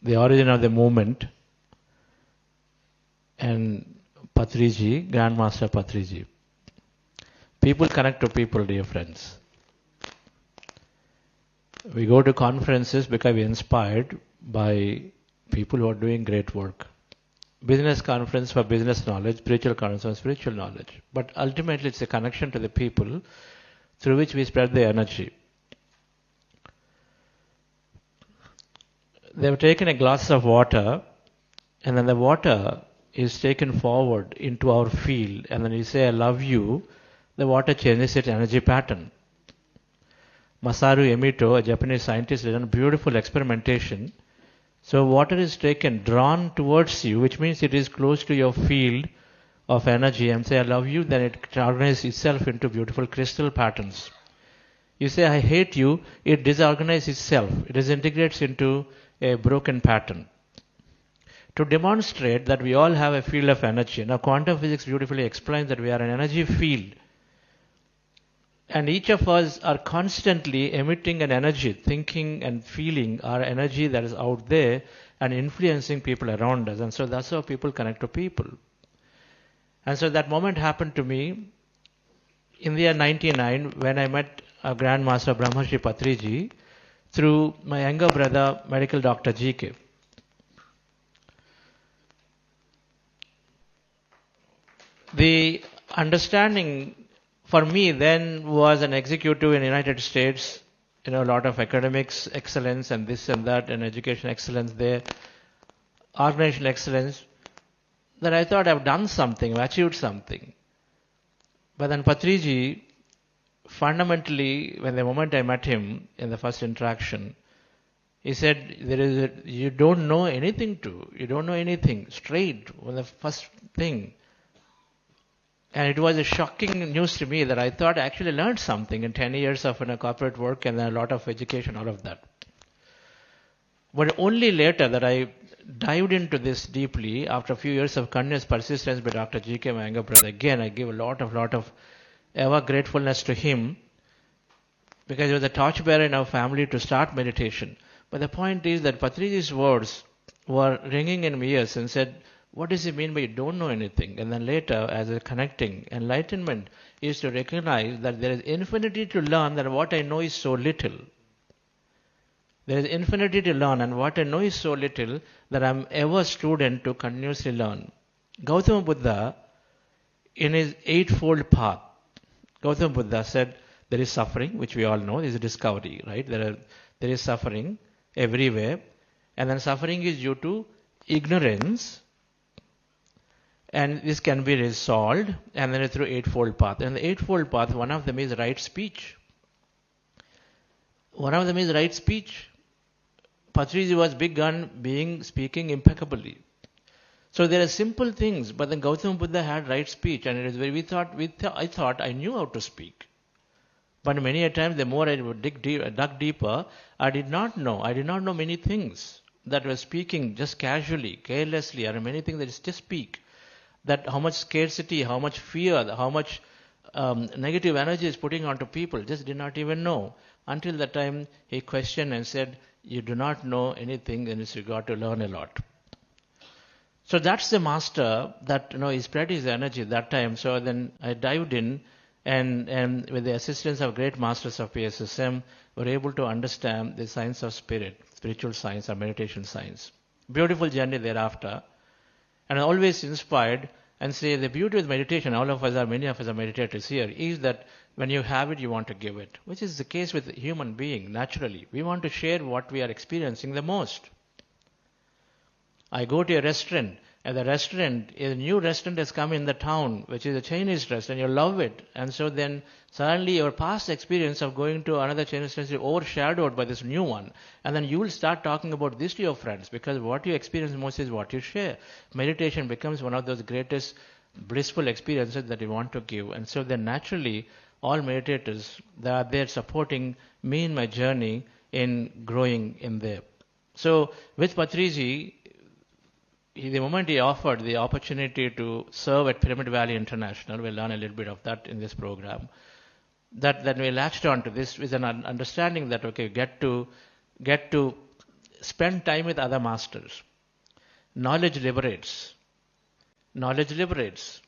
the origin of the movement, and Patriji, Grandmaster Patriji. People connect to people, dear friends. We go to conferences because we're inspired by people who are doing great work. Business conference for business knowledge, spiritual conference for spiritual knowledge. But ultimately it's a connection to the people through which we spread the energy. They've taken a glass of water, and then the water is taken forward into our field, and then you say, I love you, the water changes its energy pattern. Masaru Emoto, a Japanese scientist, did a beautiful experimentation. So water is taken, drawn towards you, which means it is close to your field of energy, and say, I love you, then it organizes itself into beautiful crystal patterns. You say, I hate you, it disorganizes itself. It disintegrates into a broken pattern. To demonstrate that we all have a field of energy. Now, quantum physics beautifully explains that we are an energy field. And each of us are constantly emitting an energy, thinking and feeling our energy that is out there and influencing people around us. And so that's how people connect to people. And so that moment happened to me in the year 1999 when I met a Grandmaster Brahmarshi Pitamaha Patriji through my younger brother, medical doctor GK. The understanding for me then was an executive in the United States, a lot of academics excellence and this and that and education excellence there, organizational excellence, that I thought I've done something, I've achieved something. But then Patriji, fundamentally, when the moment I met him in the first interaction, he said, you don't know anything you don't know anything, straight, on the first thing. And it was a shocking news to me that I thought I actually learned something in 10 years of corporate work and then a lot of education, all of that. But only later that I dived into this deeply, after a few years of continuous persistence by Dr. G.K., my younger brother. Again, I give a lot of ever gratefulness to him because he was the torchbearer in our family to start meditation. But the point is that Patriji's words were ringing in my ears and said, what does it mean by you don't know anything? And then later, as a connecting, enlightenment is to recognize that there is infinity to learn, that what I know is so little. There is infinity to learn, and what I know is so little that I am ever student to continuously learn. Gautama Buddha, in his eightfold path, Gautama Buddha said, there is suffering, which we all know, is a discovery, right? There is suffering everywhere, and then suffering is due to ignorance. And this can be resolved, and then through eightfold path. And the eightfold path, one of them is right speech. One of them is right speech. Patriji was big on speaking impeccably. So there are simple things, but then Gautama Buddha had right speech, and it is very. I thought I knew how to speak, but many a times the more I would dug deeper, I did not know. I did not know many things that were speaking just casually, carelessly, or many things that is just speak. That how much scarcity, how much fear, how much negative energy is putting onto people, just did not even know. Until the time he questioned and said, you do not know anything, and you got to learn a lot. So that's the master that he spread his energy that time. So then I dived in, and with the assistance of great masters of PSSM, were able to understand the science of spirit, spiritual science or meditation science. Beautiful journey thereafter. And I'm always inspired and say the beauty with meditation, many of us are meditators here, is that when you have it, you want to give it, which is the case with human being, naturally. We want to share what we are experiencing the most. I go to a restaurant, and a new restaurant has come in the town, which is a Chinese restaurant, you love it. And so then suddenly your past experience of going to another Chinese restaurant is overshadowed by this new one. And then you will start talking about this to your friends, because what you experience most is what you share. Meditation becomes one of those greatest blissful experiences that you want to give. And so then naturally, all meditators, they are there supporting me in my journey in growing in there. So with Patriji, the moment he offered the opportunity to serve at Pyramid Valley International, we'll learn a little bit of that in this program, that we latched on to this with an understanding that, okay, get to spend time with other masters. Knowledge liberates. Knowledge liberates.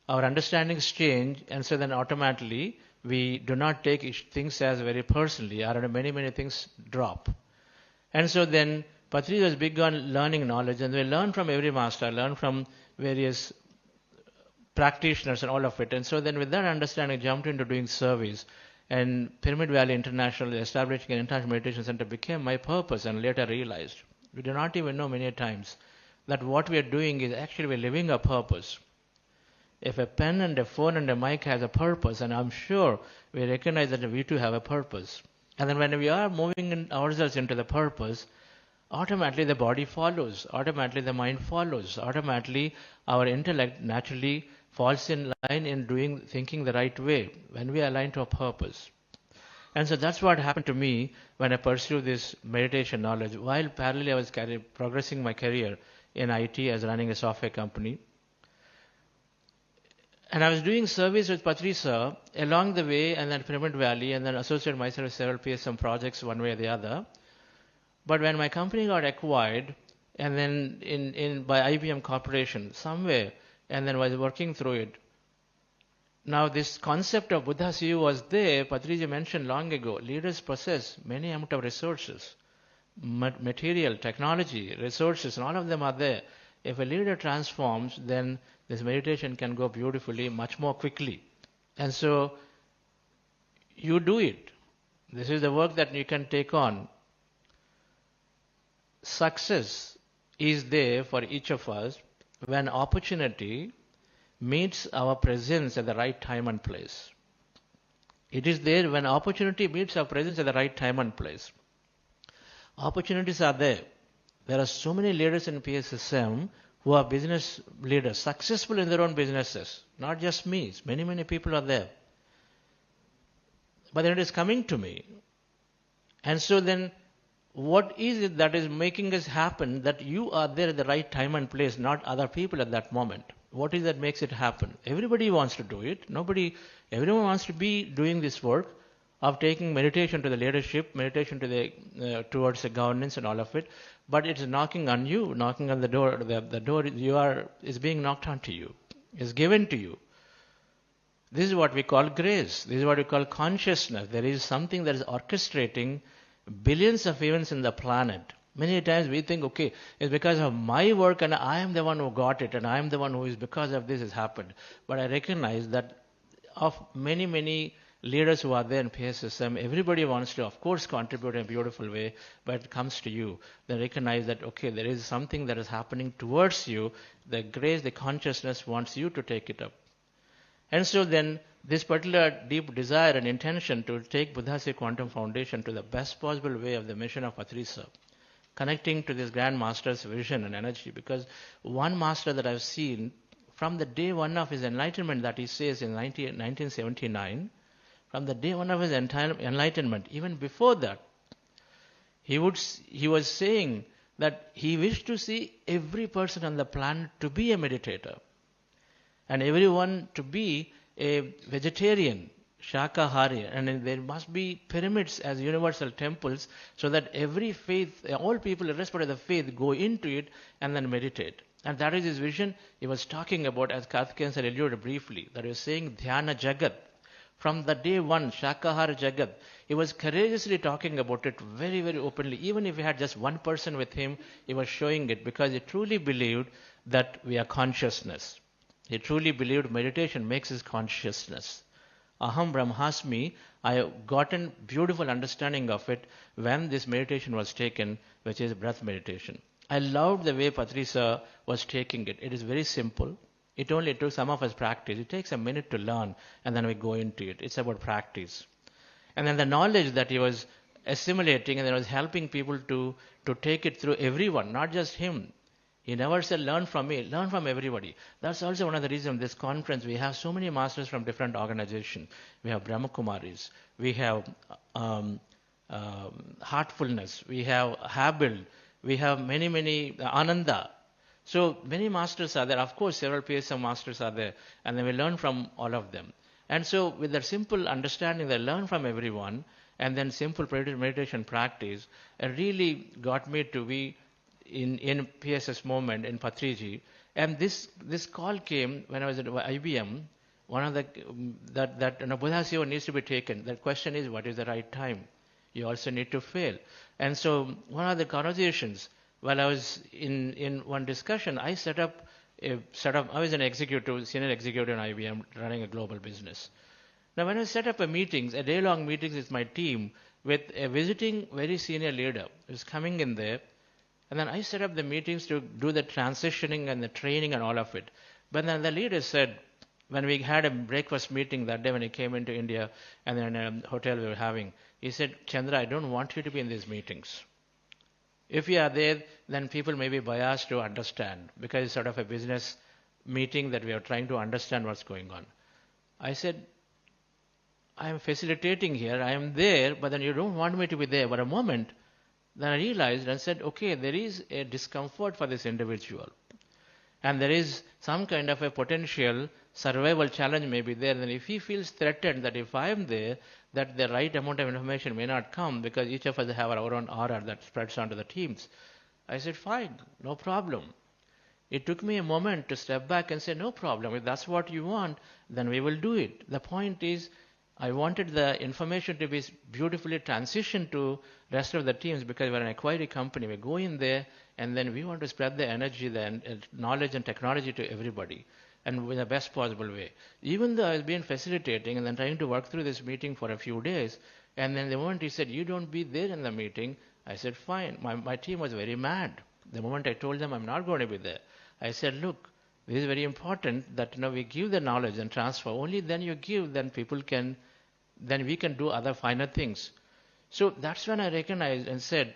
Our understandings change, and so then automatically we do not take things as very personally, or many things drop. And so then Patriji was big on learning knowledge, and we learn from every master, learn from various practitioners and all of it. And so then with that understanding, I jumped into doing service. And Pyramid Valley International, establishing an international meditation center, became my purpose, and later realized, we do not even know many times, that what we are doing is actually we're living a purpose. If a pen and a phone and a mic has a purpose, and I'm sure we recognize that we too have a purpose. And then when we are moving ourselves into the purpose, automatically the body follows, automatically the mind follows, automatically our intellect naturally falls in line in thinking the right way when we align to a purpose. And so that's what happened to me when I pursued this meditation knowledge. While parallelly I was progressing my career in IT as running a software company. And I was doing service with Patriji sir along the way, and then Pyramid Valley, and then associated myself with several PSSM projects one way or the other. But when my company got acquired, and then by IBM Corporation somewhere, and then was working through it. Now this concept of Buddha's view was there. Patriji mentioned long ago, leaders possess many amount of resources, material, technology, resources, and all of them are there. If a leader transforms, then this meditation can go beautifully, much more quickly. And so you do it. This is the work that you can take on. Success is there for each of us when opportunity meets our presence at the right time and place. It is there when opportunity meets our presence at the right time and place. Opportunities are there. There are so many leaders in PSSM who are business leaders, successful in their own businesses. Not just me. Many people are there. But then it is coming to me. And so then, what is it that is making us happen that you are there at the right time and place, not other people at that moment? What is that makes it happen? Everybody wants to do it. Everyone wants to be doing this work of taking meditation to the leadership, meditation to the towards the governance and all of it. But it's knocking on you, knocking on the door. The door is being knocked onto you, is given to you. This is what we call grace. This is what we call consciousness. There is something that is orchestrating billions of events in the planet. Many times we think, okay, it's because of my work and I am the one who got it and I am the one who is because of this has happened. But I recognize that of many leaders who are there in PSSM, everybody wants to, of course, contribute in a beautiful way, but it comes to you. They recognize that, okay, there is something that is happening towards you. The grace, the consciousness wants you to take it up. And so then this particular deep desire and intention to take Buddha's Quantum Foundation to the best possible way of the mission of Patriji sir, connecting to this Grand Master's vision and energy. Because one master that I've seen from the day one of his enlightenment that he says in 1979, from the day one of his enlightenment, even before that, he was saying that he wished to see every person on the planet to be a meditator and everyone to be a vegetarian, Shakahara, and there must be pyramids as universal temples so that every faith, all people irrespective of the faith, go into it and then meditate. And that is his vision. He was talking about, as Karthikeyan sir alluded briefly, that he was saying Dhyana Jagath. From the day one, Shakahara Jagath, he was courageously talking about it very openly. Even if he had just one person with him, he was showing it because he truly believed that we are consciousness. He truly believed meditation makes his consciousness. Aham Brahmasmi, I have gotten beautiful understanding of it when this meditation was taken, which is breath meditation. I loved the way Patriji sir was taking it. It is very simple. It only took some of us practice. It takes a minute to learn and then we go into it. It's about practice. And then the knowledge that he was assimilating and then was helping people to take it through everyone, not just him. He never said, learn from me, learn from everybody. That's also one of the reasons this conference, we have so many masters from different organizations. We have Brahmakumaris, we have Heartfulness, we have Habil, we have many Ananda. So many masters are there. Of course, several PSSM masters are there. And then we learn from all of them. And so with that simple understanding that learn from everyone, and then simple meditation practice really got me to be in PSS moment in Patriji. And this call came when I was at IBM. One of the that Buddha's yoga needs to be taken. That question is, what is the right time? You also need to fail. And so one of the conversations, while I was in one discussion, I set up. I was an executive, senior executive in IBM, running a global business. Now, when I set up a day-long meetings with my team, with a visiting very senior leader who's coming in there, and then I set up the meetings to do the transitioning and the training and all of it. But then the leader said, when we had a breakfast meeting that day when he came into India, and then in a hotel we were having, he said, Chandra, I don't want you to be in these meetings. If you are there, then people may be biased to understand, because it's sort of a business meeting that we are trying to understand what's going on. I said, I am facilitating here, I am there, but then you don't want me to be there. But a moment, then I realized and said, okay, there is a discomfort for this individual. And there is some kind of a potential survival challenge may be there. Then if he feels threatened that if I am there, that the right amount of information may not come, because each of us have our own aura that spreads onto the teams. I said, fine, no problem. It took me a moment to step back and say, no problem. If that's what you want, then we will do it. The point is, I wanted the information to be beautifully transitioned to rest of the teams, because we're an acquiring company. We go in there and then we want to spread the energy, the knowledge and technology to everybody, and in the best possible way. Even though I was being facilitating and then trying to work through this meeting for a few days, and then the moment he said, you don't be there in the meeting, I said, fine. My team was very mad. The moment I told them I'm not going to be there, I said, look, this is very important that we give the knowledge and transfer. Only then you give, then we can do other finer things. So that's when I recognized and said,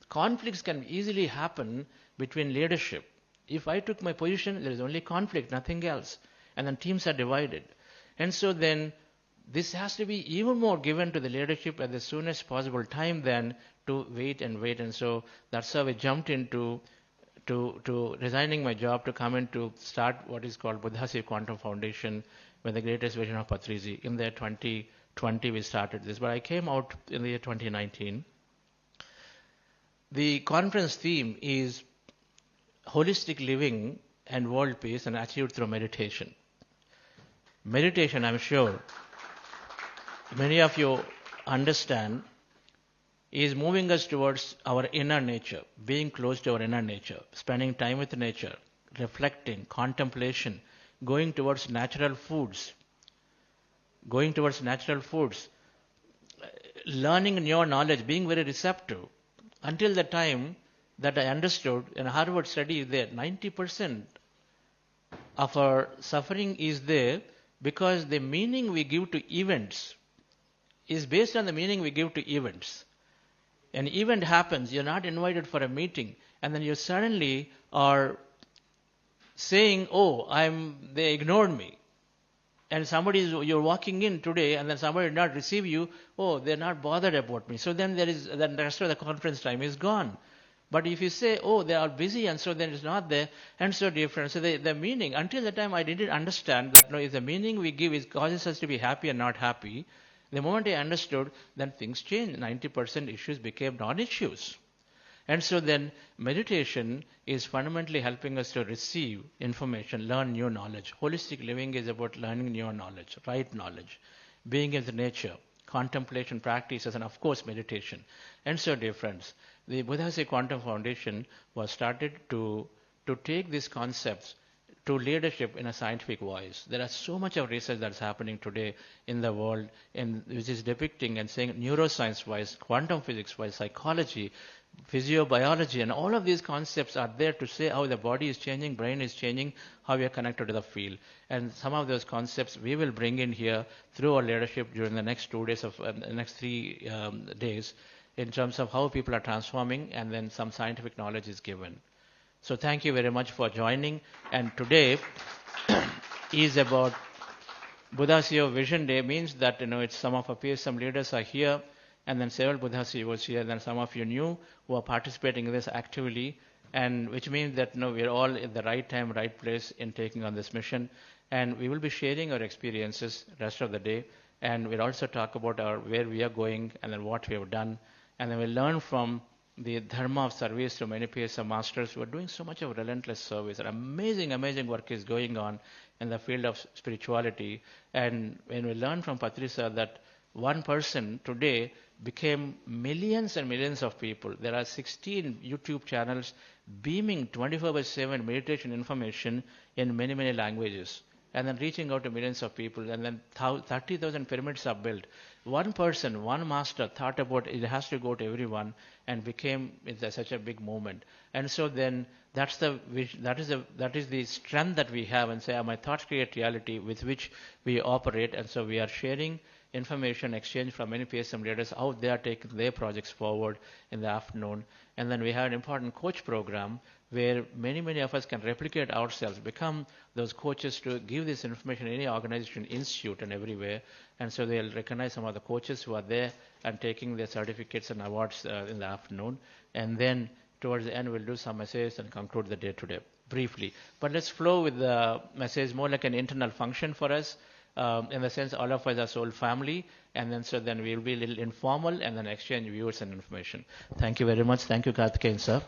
conflicts can easily happen between leadership. If I took my position, there is only conflict, nothing else. And then teams are divided. And so then this has to be even more given to the leadership at the soonest possible time than to wait and wait. And so that's how we jumped into to resigning my job to come in to start what is called Buddha's Quantum Foundation with the greatest vision of Patriji. In the year 2020 we started this, but I came out in the year 2019. The conference theme is holistic living and world peace, and achieved through meditation. Meditation, I'm sure many of you understand, is moving us towards our inner nature, being close to our inner nature, spending time with nature, reflecting, contemplation, going towards natural foods, learning new knowledge, being very receptive. Until the time that I understood, in a Harvard study there, 90% of our suffering is there because the meaning we give to events is based on the meaning we give to events. An event happens, you're not invited for a meeting, and then you suddenly are saying, they ignored me. And you're walking in today, and then somebody did not receive you, they're not bothered about me. So then the rest of the conference time is gone. But if you say, they are busy, and so then it's not there, and so different. So the meaning, until the time I didn't understand that if the meaning we give causes us to be happy and not happy, the moment I understood, then things changed. 90% issues became non-issues. And so then meditation is fundamentally helping us to receive information, learn new knowledge. Holistic living is about learning new knowledge, right knowledge, being in the nature, contemplation practices, and of course meditation. And so dear friends, the Buddha's Quantum Foundation was started to take these concepts to leadership in a scientific voice. There is so much of research that's happening today in the world, which is depicting and saying neuroscience-wise, quantum physics-wise, psychology, physiobiology, and all of these concepts are there to say how the body is changing, brain is changing, how we are connected to the field. And some of those concepts we will bring in here through our leadership during the next 2 days of next 3 days, in terms of how people are transforming, and then some scientific knowledge is given. So thank you very much for joining. And today is about Buddha's Vision Day. Means that it's some of our PSSM leaders are here, and then several Buddha's was here. Then some of you new who are participating in this actively, and which means that we're all at the right time, right place in taking on this mission. And we will be sharing our experiences rest of the day. and we'll also talk about where we are going and then what we have done, and then we'll learn from the dharma of service to many PSM masters who are doing so much of relentless service. And amazing work is going on in the field of spirituality. And when we learn from Patriji sir that one person today became millions and millions of people. There are 16 YouTube channels beaming 24/7 meditation information in many languages, and then reaching out to millions of people, and then 30,000 pyramids are built. One person, one master thought about it has to go to everyone, and became such a big movement. And so then that is the strength that we have, and say, my thoughts create reality with which we operate. And so we are sharing information exchange from many PSM leaders, how they are taking their projects forward in the afternoon. And then we have an important coach program where many of us can replicate ourselves, become those coaches to give this information in any organization, institute, and everywhere. And so they'll recognize some of the coaches who are there and taking their certificates and awards in the afternoon. And then towards the end, we'll do some messages and conclude the day today briefly. But let's flow with the message more like an internal function for us. In the sense, all of us are soul family, and then we'll be a little informal and then exchange views and information. Thank you very much. Thank you, Karthikeyan sir.